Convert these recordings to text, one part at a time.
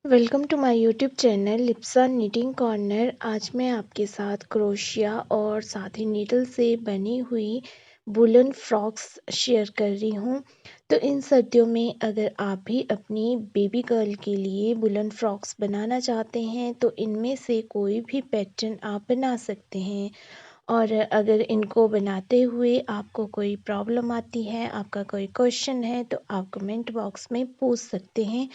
Welcome to my YouTube channel Lipsa knitting corner. आज मैं आपके साथ क्रोशिया और साथ ही नीडल से बनी हुई वुलन फ्रॉक्स शेयर कर रही हूँ। तो इन सर्दियों में अगर आप भी अपनी बेबी गर्ल के लिए वुलन फ्रॉक्स बनाना चाहते हैं तो इनमें से कोई भी पैटर्न आप बना सकते हैं। और अगर इनको बनाते हुए आपको कोई प्रॉब्लम आती है, आपका कोई क्वेश्चन है, तो आप कमेंट बॉक्स में पूछ सकते हैं।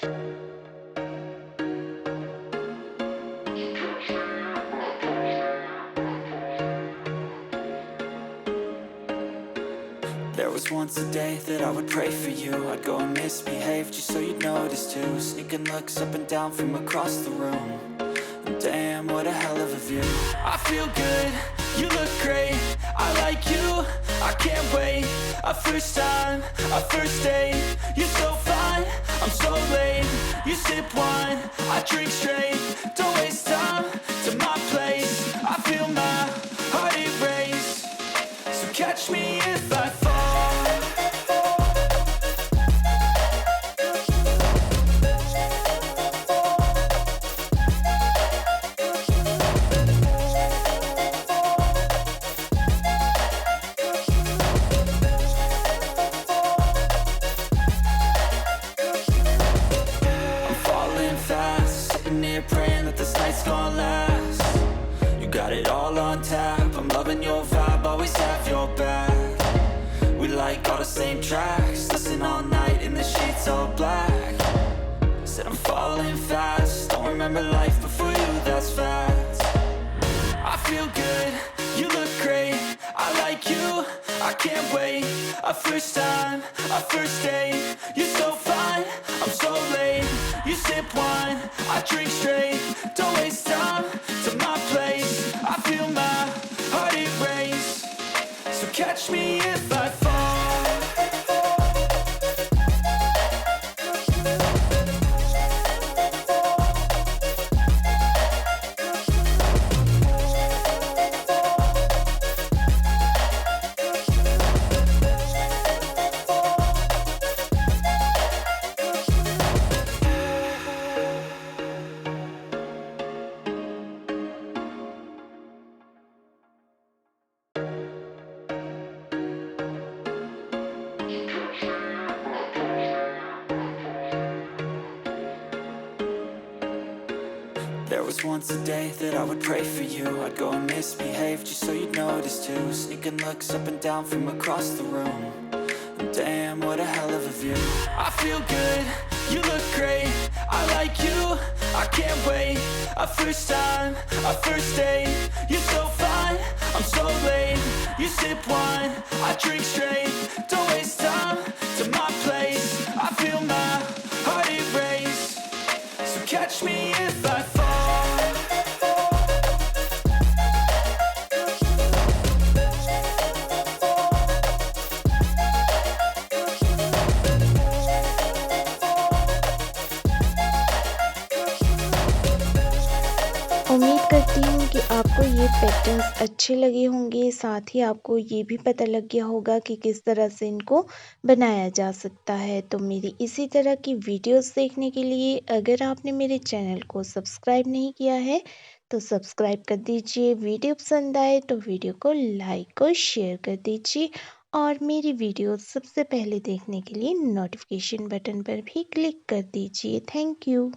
There was once a day that I would pray for you. I'd go and misbehave just so you'd notice too. Sneaking looks up and down from across the room. And damn, what a hell of a view. I feel good, you look great, I like you, I can't wait. A first time, a first date, you're so fine, I'm so late. You sip wine, I drink straight, don't waste time to my place. I feel my heart erase, so catch me if I fall. Praying that this night's gonna last. You got it all on tap, I'm loving your vibe, always have your back. We like all the same tracks, listen all night in the sheets all black. Said I'm falling fast, don't remember life before you, that's fact. I feel good, you look great, I like you, I can't wait. A first time, a first date, you're so fine, I'm so late. You sip wine, I drink straight, don't waste time to my place. I feel my heart erase, so catch me if I fall. There was once a day that I would pray for you. I'd go and misbehave just so you'd notice too. Sneaking looks up and down from across the room. And damn, what a hell of a view. I feel good, you look great, I like you, I can't wait. A first time, a first date, you're so fine, I'm so late. You sip wine, I drink straight, don't waste time to my place. I feel my heart erase, so catch me if I fall. उम्मीद करती हूँ कि आपको ये patterns अच्छे लगे होंगे। साथ ही आपको ये भी पता लग गया होगा कि किस तरह से इनको बनाया जा सकता है। तो मेरी इसी तरह की वीडियोस देखने के लिए अगर आपने मेरे चैनल को सब्सक्राइब नहीं किया है तो सब्सक्राइब कर दीजिए। वीडियो पसंद आए तो वीडियो को लाइक और शेयर कर दीजिए। और मेरी वीडियो सबसे पहले देखने के लिए नोटिफिकेशन बटन पर भी क्लिक कर दीजिए। Thank you.